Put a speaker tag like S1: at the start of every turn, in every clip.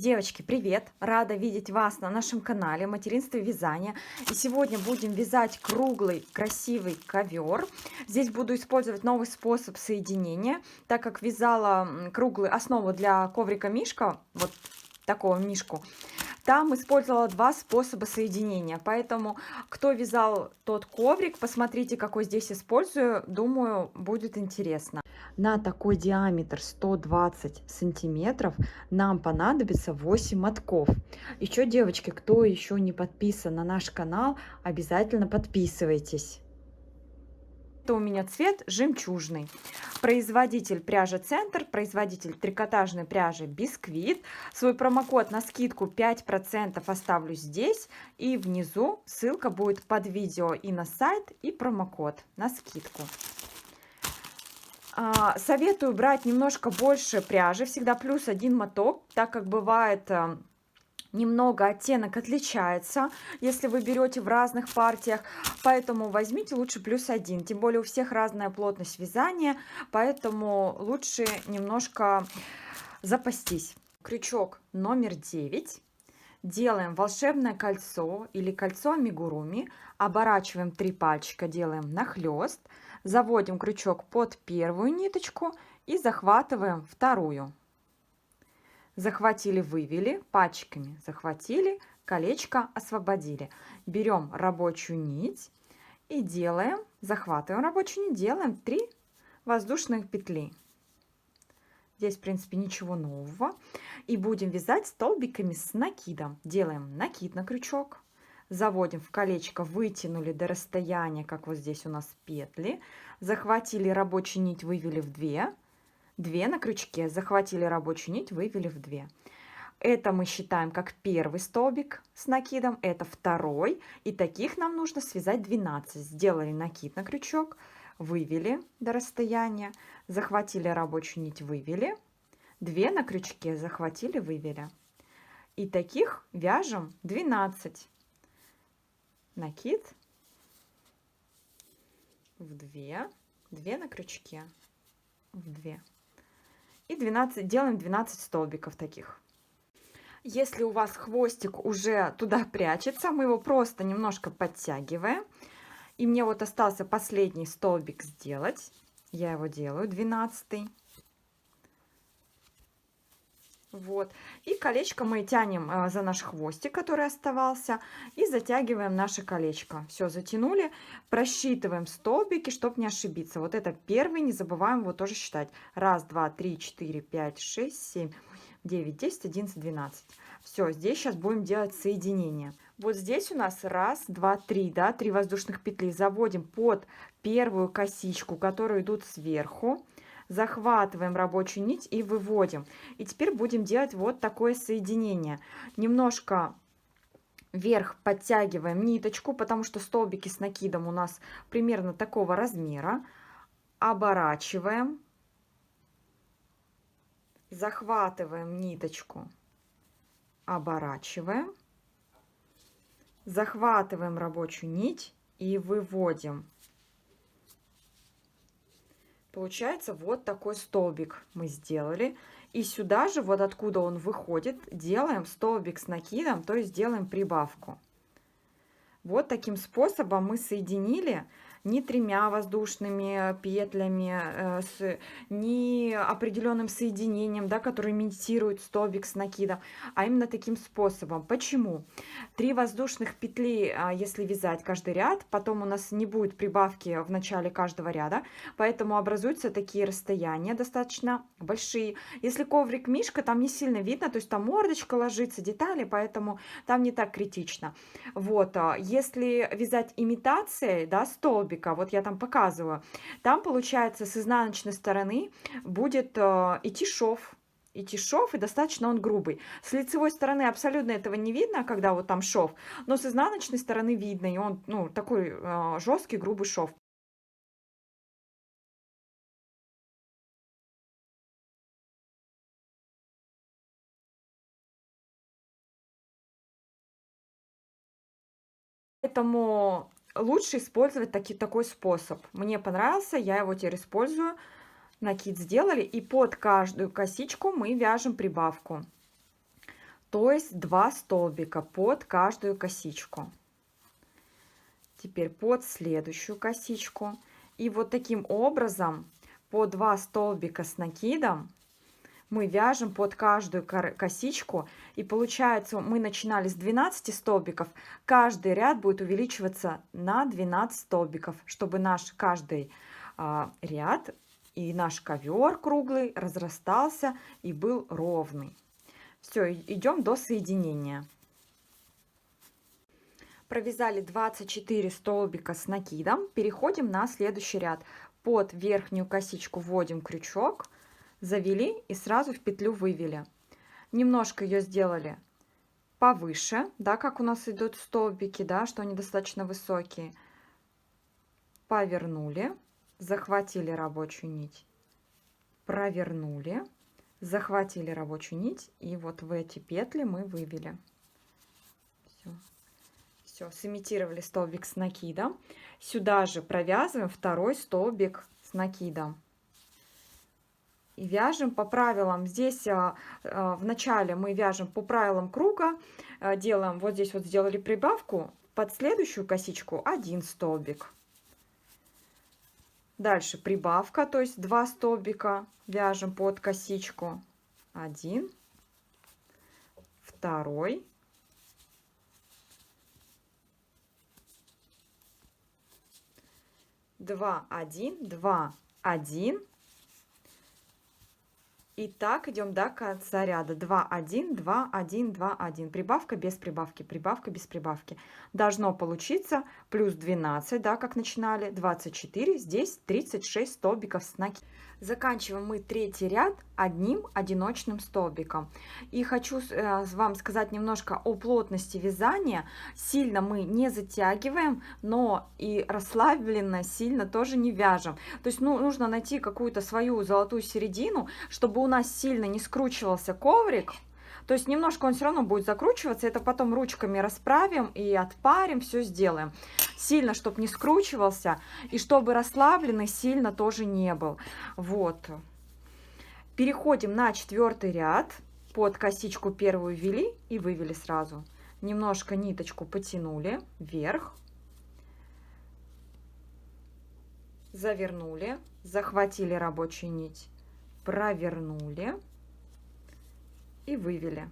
S1: Девочки, привет! Рада видеть вас на нашем канале «Материнство и вязание». И сегодня будем вязать круглый красивый ковер. Здесь буду использовать новый способ соединения, так как вязала круглую основу для коврика мишка, вот такого мишку. Там использовала два способа соединения, поэтому кто вязал тот коврик, посмотрите, какой здесь использую, думаю, будет интересно. На такой диаметр 120 сантиметров нам понадобится 8 мотков. Еще, девочки, кто еще не подписан на наш канал, обязательно подписывайтесь. Это у меня цвет жемчужный. Производитель пряжа Центр, производитель трикотажной пряжи Бисквит. Свой промокод на скидку 5% оставлю здесь. И внизу ссылка будет под видео и на сайт, и промокод на скидку. Советую брать немножко больше пряжи, всегда плюс один моток, так как бывает немного оттенок отличается, если вы берете в разных партиях, поэтому возьмите лучше плюс один, тем более у всех разная плотность вязания, поэтому лучше немножко запастись. Крючок номер 9. Делаем волшебное кольцо или кольцо амигуруми, оборачиваем 3 пальчика, делаем нахлест, заводим крючок под первую ниточку и захватываем вторую. Захватили, вывели, пальчиками захватили, колечко освободили. Берем рабочую нить и делаем, захватываем рабочую нить, делаем 3 воздушных петли. Здесь, в принципе, ничего нового. И будем вязать столбиками с накидом. Делаем накид на крючок, заводим в колечко, вытянули до расстояния, как вот здесь у нас петли, захватили рабочую нить, вывели в 2 на крючке, захватили рабочую нить, вывели в 2. Это мы считаем как первый столбик с накидом, это второй, и таких нам нужно связать 12. Сделали накид на крючок, вывели до расстояния, захватили рабочую нить, вывели, 2 на крючке, захватили, вывели. И таких вяжем 12. Накид в 2, 2 на крючке, в 2. И 12, делаем 12 столбиков таких. Если у вас хвостик уже туда прячется, мы его просто немножко подтягиваем. И мне вот остался последний столбик сделать. Я его делаю, 12. Вот. И колечко мы тянем за наш хвостик, который оставался, и затягиваем наше колечко. Все, затянули. Просчитываем столбики, чтобы не ошибиться. Вот это первый, не забываем его тоже считать. 1, 2, 3, 4, 5, 6, 7, 9, 10, 11, 12. Все, здесь сейчас будем делать соединение. Вот здесь у нас 1, 2, 3, да, 3 воздушных петли. Заводим под первую косичку, которые идут сверху. Захватываем рабочую нить и выводим. И теперь будем делать вот такое соединение. Немножко вверх подтягиваем ниточку, потому что столбики с накидом у нас примерно такого размера. Оборачиваем. Захватываем ниточку. Оборачиваем. Захватываем рабочую нить и выводим. Получается вот такой столбик мы сделали. И сюда же, вот откуда он выходит, делаем столбик с накидом, то есть делаем прибавку. Вот таким способом мы соединили не 3 воздушными петлями, не определенным соединением, да, который имитирует столбик с накидом, а именно таким способом. Почему? 3 воздушных петли, если вязать каждый ряд, потом у нас не будет прибавки в начале каждого ряда, поэтому образуются такие расстояния достаточно большие. Если коврик мишка, там не сильно видно, то есть там мордочка ложится, детали, поэтому там не так критично. Вот, если вязать имитацией, да, столбик, вот я там показываю, там получается с изнаночной стороны будет идти шов. И достаточно он грубый. С лицевой стороны абсолютно этого не видно, когда вот там шов, но с изнаночной стороны видно, и он, ну, такой жесткий, грубый шов. Поэтому лучше использовать такой способ. Мне понравился, я его теперь использую. Накид сделали, и под каждую косичку мы вяжем прибавку. то есть 2 столбика под каждую косичку. Теперь под следующую косичку. И вот таким образом по 2 столбика с накидом мы вяжем под каждую косичку. И получается, мы начинали с 12 столбиков. Каждый ряд будет увеличиваться на 12 столбиков, чтобы наш каждый ряд и наш ковер круглый разрастался и был ровный. Все, идем до соединения. Провязали 24 столбика с накидом. Переходим на следующий ряд. Под верхнюю косичку вводим крючок, завели и сразу в петлю вывели. Немножко ее сделали повыше, да, как у нас идут столбики, да, что они достаточно высокие. Повернули, захватили рабочую нить, провернули, захватили рабочую нить, и вот в эти петли мы вывели. Все, сымитировали столбик с накидом. Сюда же провязываем второй столбик с накидом. И вяжем по правилам. Здесь в начале мы вяжем по правилам круга. Делаем, вот здесь вот сделали прибавку. Под следующую косичку 1 столбик. Дальше прибавка, то есть 2 столбика вяжем под косичку. 1, 2, 2, 1, 2, 1. И так идем до конца ряда. 2, 1, 2, 1, 2, 1. Прибавка без прибавки, прибавка без прибавки. Должно получиться плюс 12, да, как начинали, 24. Здесь 36 столбиков с накидом. Заканчиваем мы третий ряд одним одиночным столбиком. И хочу вам сказать немножко о плотности вязания. Сильно мы не затягиваем, но и расслабленно сильно тоже не вяжем. То есть нужно найти какую-то свою золотую середину, чтобы у нас сильно не скручивался коврик. То есть немножко он все равно будет закручиваться, это потом ручками расправим и отпарим, все сделаем. Сильно, чтобы не скручивался, и чтобы расслабленный сильно тоже не был. Вот. Переходим на 4-й ряд. Под косичку первую ввели и вывели сразу. Немножко ниточку потянули вверх. Завернули, захватили рабочую нить, провернули и вывели.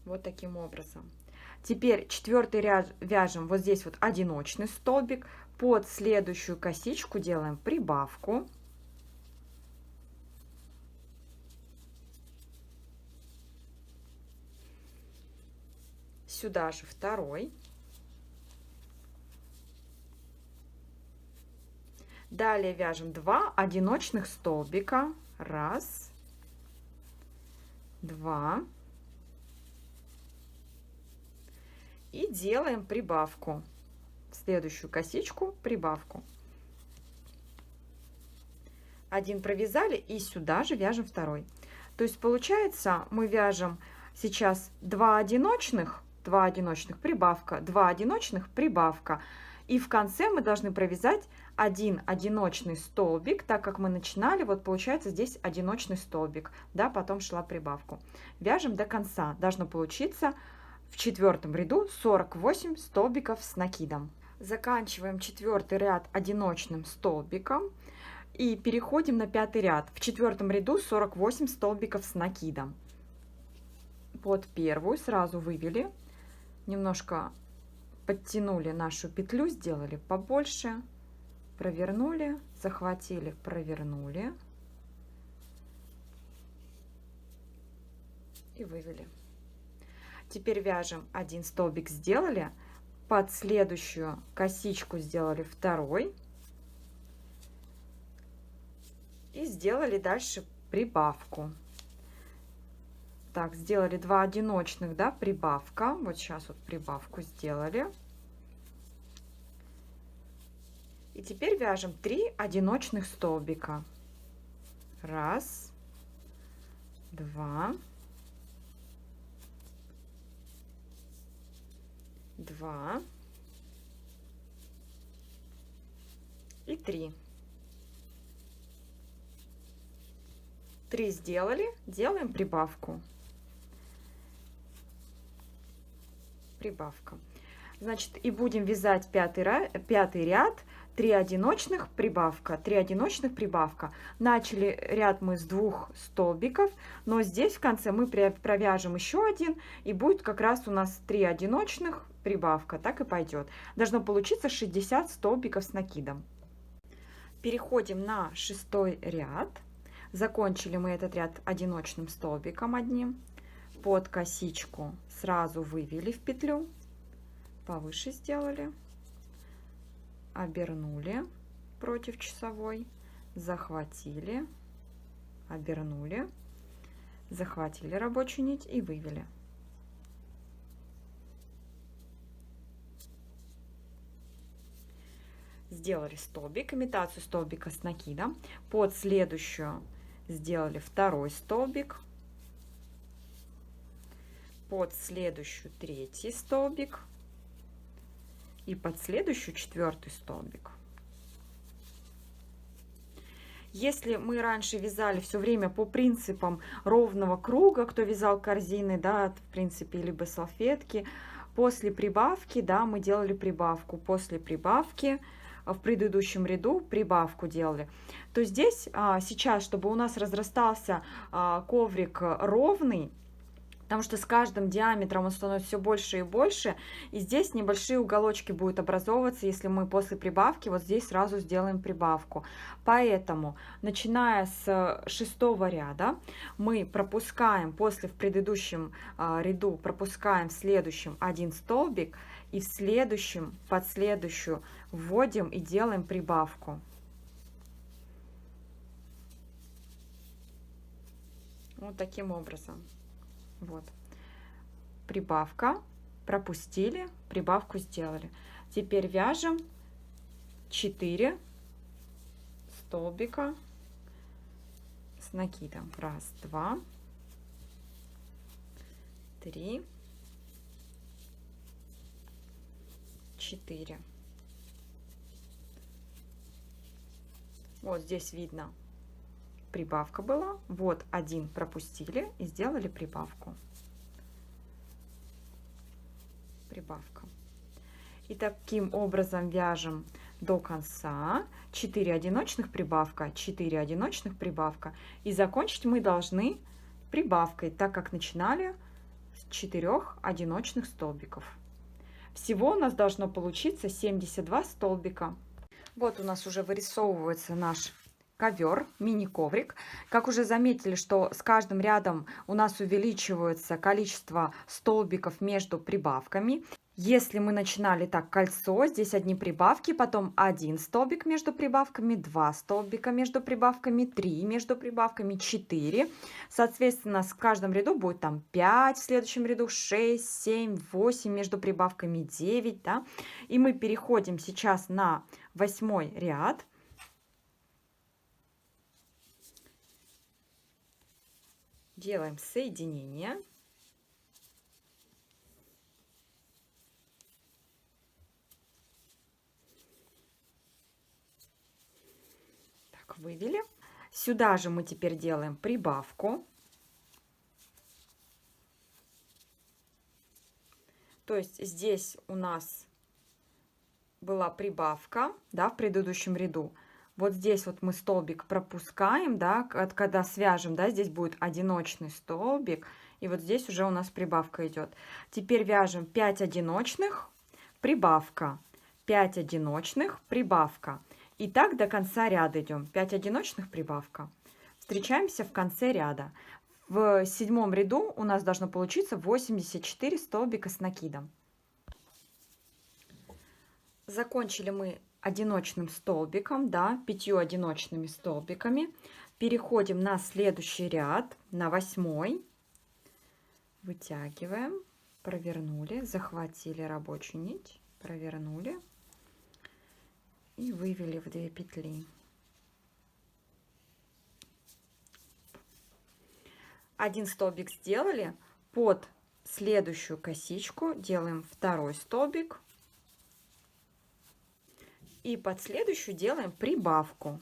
S1: Вот таким образом. Теперь 4-й ряд вяжем вот здесь вот одиночный столбик. Под следующую косичку делаем прибавку. Сюда же 2-й. Далее вяжем 2 одиночных столбика. 1, 2. И делаем прибавку. В следующую косичку прибавку. 1 провязали и сюда же вяжем 2-й. То есть получается, мы вяжем сейчас 2 одиночных, прибавка, 2 одиночных, прибавка. И в конце мы должны провязать 1 одиночный столбик, так как мы начинали, вот получается здесь одиночный столбик, да, потом шла прибавку. Вяжем до конца, должно получиться в 4-м ряду 48 столбиков с накидом. Заканчиваем 4-й ряд одиночным столбиком и переходим на 5-й ряд. В 4-м ряду 48 столбиков с накидом. Под первую сразу вывели, немножко подтянули нашу петлю, сделали побольше, провернули, захватили, провернули и вывели. Теперь вяжем 1 столбик, сделали, под следующую косичку сделали 2-й и сделали дальше прибавку. Так, сделали 2 одиночных, да, прибавка. Вот сейчас вот прибавку сделали. И теперь вяжем 3 одиночных столбика. 1, 2, 2 и 3. 3 сделали, делаем прибавку. Прибавка. Значит, и будем вязать пятый ряд, 3 одиночных, прибавка, 3 одиночных, прибавка. Начали ряд мы с 2 столбиков, но здесь в конце мы провяжем еще один, и будет как раз у нас 3 одиночных, прибавка, так и пойдет. Должно получиться 60 столбиков с накидом. Переходим на 6 ряд. Закончили мы этот ряд одиночным столбиком одним. Под косичку сразу вывели в петлю, повыше сделали, обернули против часовой, захватили, обернули, захватили рабочую нить и вывели. Сделали столбик, имитацию столбика с накидом. Под следующую сделали второй столбик. Под следующую третий столбик. И под следующую четвертый столбик. Если мы раньше вязали все время по принципам ровного круга, кто вязал корзины, да, в принципе, либо салфетки, после прибавки, да, мы делали прибавку, после прибавки в предыдущем ряду прибавку делали, то здесь сейчас, чтобы у нас разрастался коврик ровный, потому что с каждым диаметром он становится все больше и больше, и здесь небольшие уголочки будут образовываться, если мы после прибавки вот здесь сразу сделаем прибавку. Поэтому, начиная с 6 ряда, мы пропускаем в предыдущем ряду, пропускаем в следующем один столбик, и в следующем, под следующую вводим и делаем прибавку. Вот таким образом. Вот. Прибавка, пропустили, прибавку сделали. Теперь вяжем 4 столбика с накидом. 1, 2, 3, 4. Вот здесь видно, прибавка была. Вот один пропустили и сделали прибавку. Прибавка. И таким образом вяжем до конца. 4 одиночных, прибавка, 4 одиночных, прибавка. И закончить мы должны прибавкой, так как начинали с 4 одиночных столбиков. Всего у нас должно получиться 72 столбика. Вот у нас уже вырисовывается наш ковер, мини-коврик. Как уже заметили, что с каждым рядом у нас увеличивается количество столбиков между прибавками. Если мы начинали так кольцо, здесь одни прибавки, потом один столбик между прибавками, 2 столбика между прибавками, 3 между прибавками, 4. Соответственно, в каждом ряду будет там 5, в следующем ряду 6, 7, 8, между прибавками 9. Да? И мы переходим сейчас на 8 ряд. Делаем соединение. Так, вывели. Сюда же мы теперь делаем прибавку. То есть здесь у нас была прибавка, да, в предыдущем ряду. Вот здесь вот мы столбик пропускаем, да, когда свяжем, да, здесь будет одиночный столбик, и вот здесь уже у нас прибавка идет. Теперь вяжем 5 одиночных, прибавка, 5 одиночных, прибавка. И так до конца ряда идем. 5 одиночных, прибавка. Встречаемся в конце ряда. В 7 ряду у нас должно получиться 84 столбика с накидом. Закончили мы одиночным столбиком, да, 5 одиночными столбиками. Переходим на следующий ряд, на 8. Вытягиваем, провернули, захватили рабочую нить, провернули и вывели в 2 петли. Один столбик сделали, под следующую косичку делаем второй столбик. И под следующую делаем прибавку.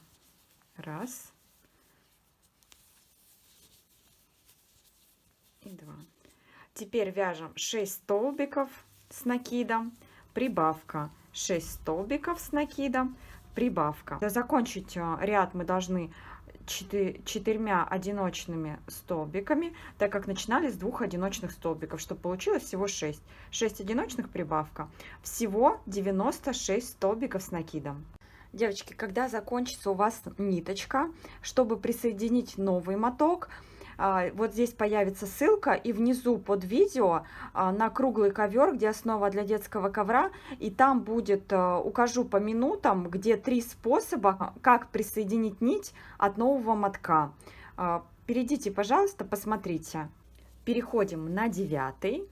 S1: 1, Теперь вяжем 6 столбиков с накидом, прибавка, 6 столбиков с накидом, прибавка. Закончить ряд мы должны 4 одиночными столбиками, так как начинали с 2 одиночных столбиков, чтобы получилось всего 6. 6 одиночных, прибавка. Всего 96 столбиков с накидом. Девочки, когда закончится у вас ниточка, чтобы присоединить новый моток, вот здесь появится ссылка, и внизу под видео на круглый ковер, где основа для детского ковра, и там будет, укажу по минутам, где 3 способа, как присоединить нить от нового мотка. Перейдите, пожалуйста, посмотрите. Переходим на 9.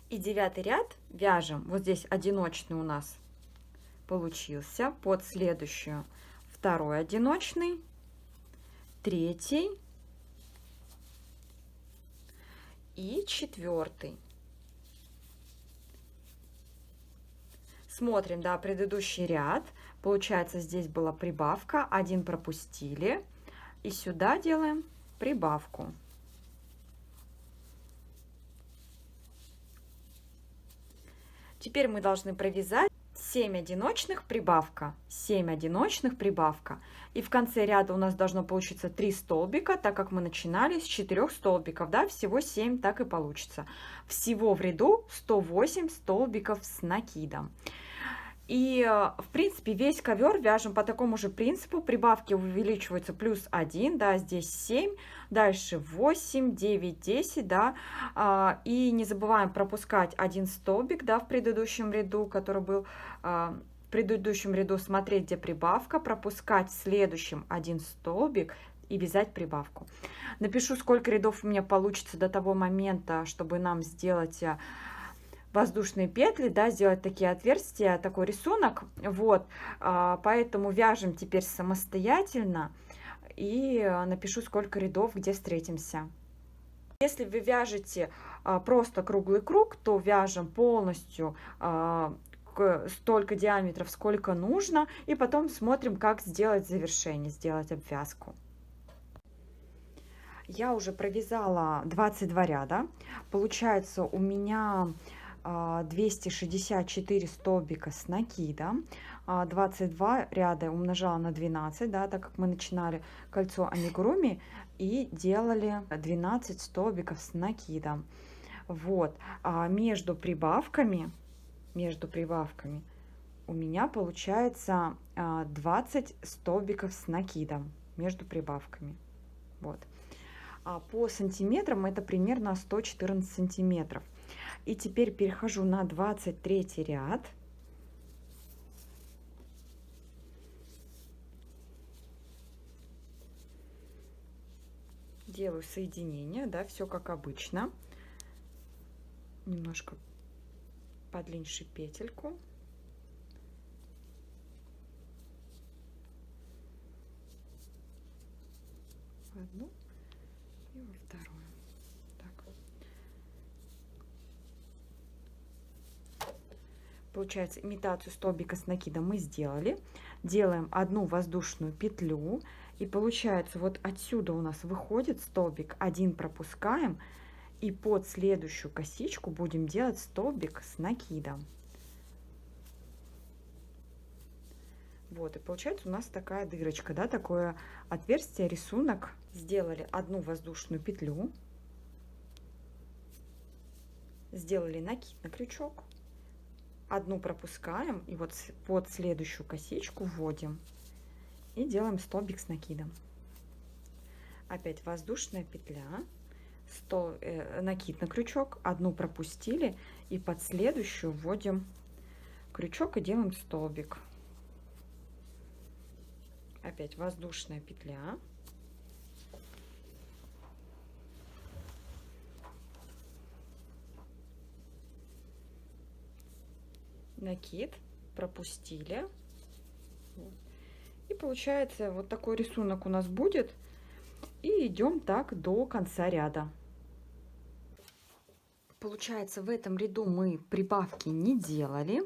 S1: И 9 ряд вяжем. Вот здесь одиночный у нас получился. Под следующую 2 одиночный, 3 и 4. Смотрим, да, предыдущий ряд. Получается, здесь была прибавка, 1 пропустили. И сюда делаем прибавку. Теперь мы должны провязать 7 одиночных, прибавка, 7 одиночных, прибавка. И в конце ряда у нас должно получиться 3 столбика, так как мы начинали с 4 столбиков, да, всего 7, так и получится. Всего в ряду 108 столбиков с накидом. И, в принципе, весь ковер вяжем по такому же принципу. Прибавки увеличиваются плюс 1, да, здесь 7, дальше 8, 9, 10, да. И не забываем пропускать 1 столбик, да, в предыдущем ряду, который был в предыдущем ряду, смотреть, где прибавка, пропускать в следующем 1 столбик и вязать прибавку. Напишу, сколько рядов у меня получится до того момента, чтобы нам сделать воздушные петли, да, сделать такие отверстия, такой рисунок. Вот, поэтому вяжем теперь самостоятельно и напишу, сколько рядов, где встретимся. Если вы вяжете просто круглый круг, то вяжем полностью столько диаметров, сколько нужно, и потом смотрим, как сделать завершение, сделать обвязку. Я уже провязала 22 ряда. Получается, у меня 264 столбика с накидом, 22 ряда умножала на 12, да, так как мы начинали кольцо амигуруми и делали 12 столбиков с накидом. Вот, между прибавками у меня получается 20 столбиков с накидом между прибавками. Вот. По сантиметрам это примерно 114 сантиметров. И теперь перехожу на 23 ряд. Делаю соединение, да, все как обычно. Немножко подлиннее петельку. В одну и во вторую. Получается, имитацию столбика с накидом мы сделали. Делаем одну воздушную петлю. И получается, вот отсюда у нас выходит столбик, 1 пропускаем. И под следующую косичку будем делать столбик с накидом. Вот, и получается у нас такая дырочка, да, такое отверстие, рисунок. Сделали одну воздушную петлю. Сделали накид на крючок. Одну пропускаем и вот под следующую косичку вводим и делаем столбик с накидом. Опять воздушная петля, накид на крючок, одну пропустили и под следующую вводим крючок и делаем столбик. Опять воздушная петля. Накид, пропустили. И получается вот такой рисунок у нас будет. И идем так до конца ряда. Получается, в этом ряду мы прибавки не делали.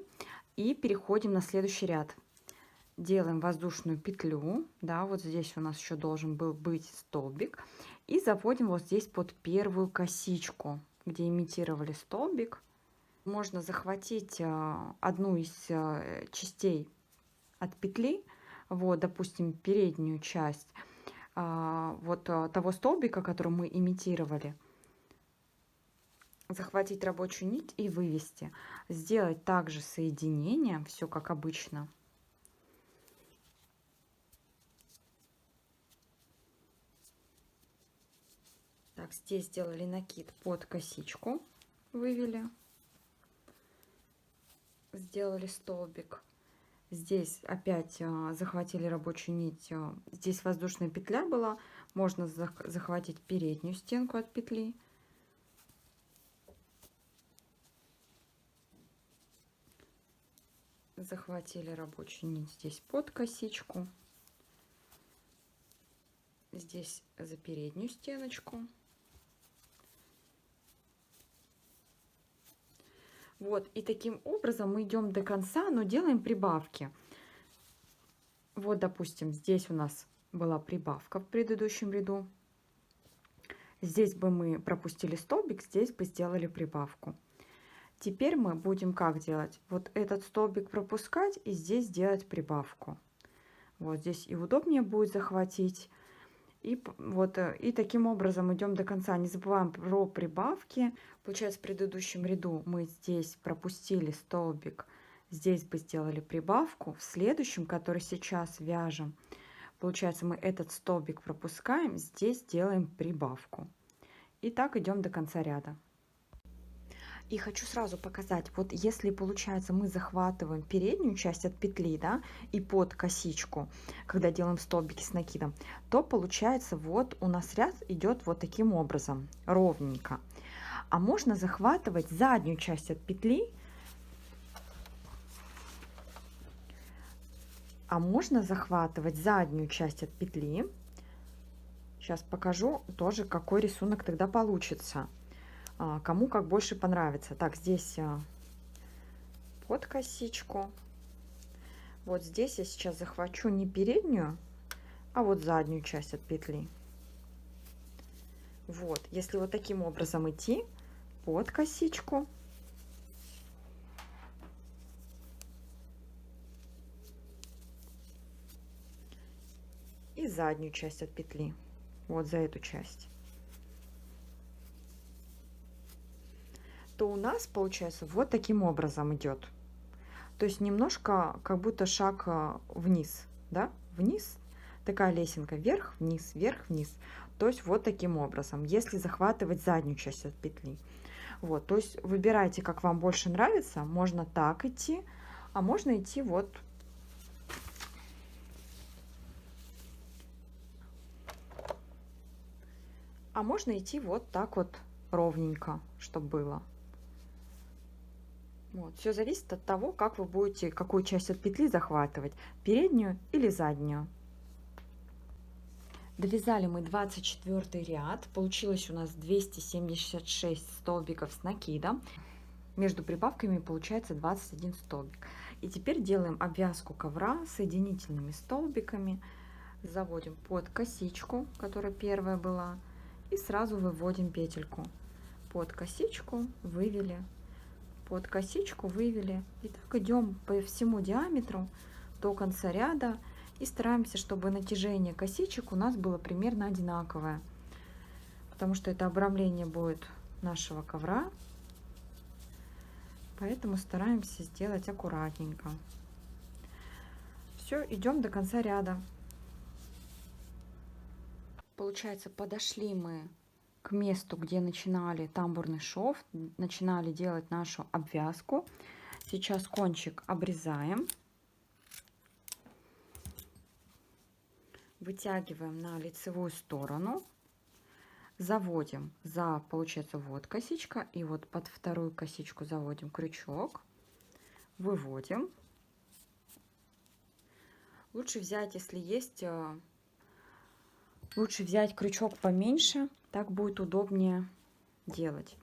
S1: И переходим на следующий ряд. Делаем воздушную петлю. Да, вот здесь у нас еще должен был быть столбик. И заводим вот здесь под первую косичку, где имитировали столбик. Можно захватить одну из частей от петли, вот, допустим, переднюю часть вот того столбика, который мы имитировали, захватить рабочую нить и вывести. Сделать также соединение, все как обычно. Так, здесь сделали накид под косичку, вывели, сделали столбик. Здесь опять захватили рабочую нить. Здесь воздушная петля была. Можно захватить переднюю стенку от петли. Захватили рабочую нить здесь под косичку. Здесь за переднюю стеночку. Вот, и таким образом мы идем до конца, но делаем прибавки. Вот, допустим, здесь у нас была прибавка в предыдущем ряду. Здесь бы мы пропустили столбик, здесь бы сделали прибавку. Теперь мы будем как делать? Вот этот столбик пропускать и здесь делать прибавку. Вот здесь и удобнее будет захватить. И вот и таким образом идем до конца. Не забываем про прибавки. Получается, в предыдущем ряду мы здесь пропустили столбик, здесь бы сделали прибавку. В следующем, который сейчас вяжем, получается, мы этот столбик пропускаем, здесь делаем прибавку. И так идем до конца ряда. И хочу сразу показать, вот если получается мы захватываем переднюю часть от петли, да, и под косичку, когда делаем столбики с накидом, то получается вот у нас ряд идет вот таким образом, ровненько. А можно захватывать заднюю часть от петли, Сейчас покажу тоже, какой рисунок тогда получится. Кому как больше понравится. Так, здесь под косичку. Вот здесь я сейчас захвачу не переднюю, а вот заднюю часть от петли. Вот, если вот таким образом идти, под косичку. И заднюю часть от петли. Вот за эту часть. То у нас получается вот таким образом идет. То есть немножко как будто шаг вниз, да, вниз, такая лесенка, вверх, вниз, вверх, вниз. То есть вот таким образом, если захватывать заднюю часть от петли. Вот, то есть выбирайте, как вам больше нравится. Можно так идти, а можно идти вот. А можно идти вот так вот ровненько, чтобы было. Вот. Все зависит от того, как вы будете, какую часть от петли захватывать, переднюю или заднюю. Довязали мы 24 ряд, получилось у нас 276 столбиков с накидом. Между прибавками получается 21 столбик. И теперь делаем обвязку ковра соединительными столбиками. Заводим под косичку, которая первая была, и сразу выводим петельку. Под косичку вывели, под косичку вывели. И так идем по всему диаметру до конца ряда. И стараемся, чтобы натяжение косичек у нас было примерно одинаковое. Потому что это обрамление будет нашего ковра. Поэтому стараемся сделать аккуратненько. Все, идем до конца ряда. Получается, подошли мы к месту, где начинали тамбурный шов, начинали делать нашу обвязку. Сейчас кончик обрезаем, вытягиваем на лицевую сторону, заводим за, получается, вот косичка, и вот под вторую косичку заводим крючок, выводим. Лучше взять, если есть, лучше взять крючок поменьше, так будет удобнее делать.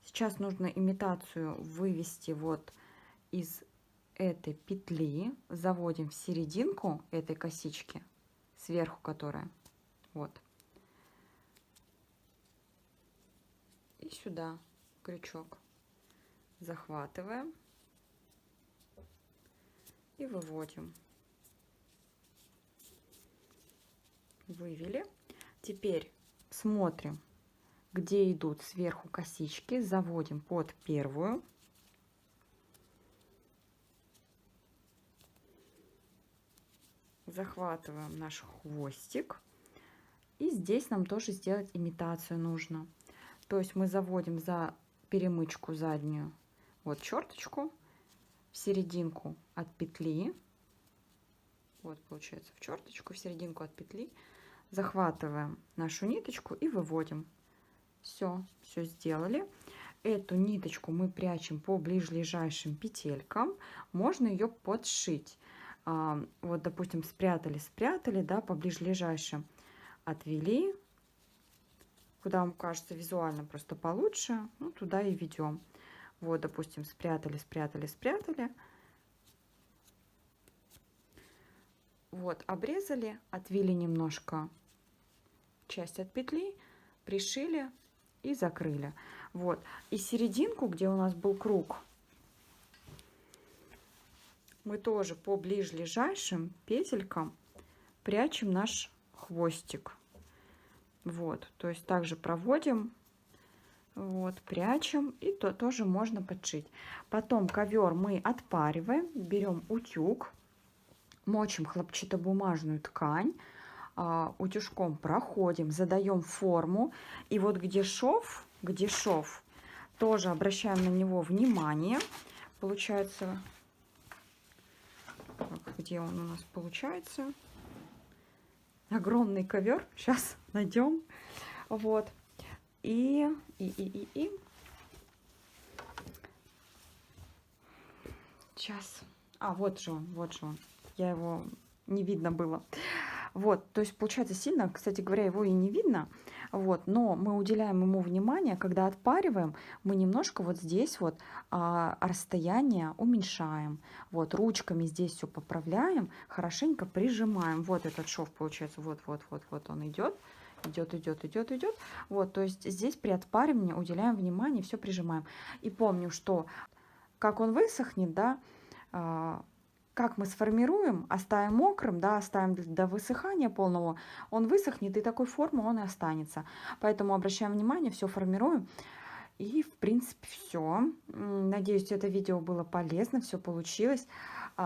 S1: Сейчас нужно имитацию вывести вот из этой петли, заводим в серединку этой косички, сверху которая, вот, и сюда крючок захватываем и выводим. Вывели. Теперь смотрим, где идут сверху косички, заводим под первую. Захватываем наш хвостик. И здесь нам тоже сделать имитацию нужно. То есть мы заводим за перемычку заднюю вот черточку в серединку от петли. Вот получается в черточку, в серединку от петли. Захватываем нашу ниточку и выводим. Все сделали. Эту ниточку мы прячем по ближайшим петелькам. Можно ее подшить. Вот, допустим, спрятали, да, по ближайшим отвели, куда вам кажется визуально просто получше, ну, туда и ведем. Вот, допустим, спрятали. Вот, обрезали, отвели немножко часть от петли, пришили и закрыли. Вот, и серединку, где у нас был круг, мы тоже по ближайшим петелькам прячем наш хвостик. Вот, то есть также проводим, вот, прячем, и то тоже можно подшить. Потом ковер мы отпариваем, берем утюг, мочим хлопчатобумажную ткань, утюжком проходим, задаем форму, и вот где шов, тоже обращаем на него внимание. Получается, где он у нас получается? Огромный ковер, сейчас найдем. Вот, и сейчас, вот же он, я его не видно было. Вот, то есть получается сильно, кстати говоря, его и не видно, вот, но мы уделяем ему внимание, когда отпариваем, мы немножко вот здесь вот расстояние уменьшаем, вот, ручками здесь все поправляем, хорошенько прижимаем, вот этот шов получается, вот он идет, вот, то есть здесь при отпаривании уделяем внимание, все прижимаем, и помню, что как он высохнет, да, как мы сформируем, оставим мокрым, да, оставим до высыхания полного, он высохнет, и такой формы он и останется. Поэтому обращаем внимание, все формируем. И, в принципе, все. Надеюсь, это видео было полезно, все получилось.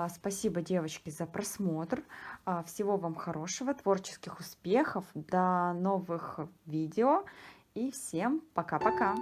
S1: Спасибо, девочки, за просмотр. Всего вам хорошего, творческих успехов, до новых видео. И всем пока-пока!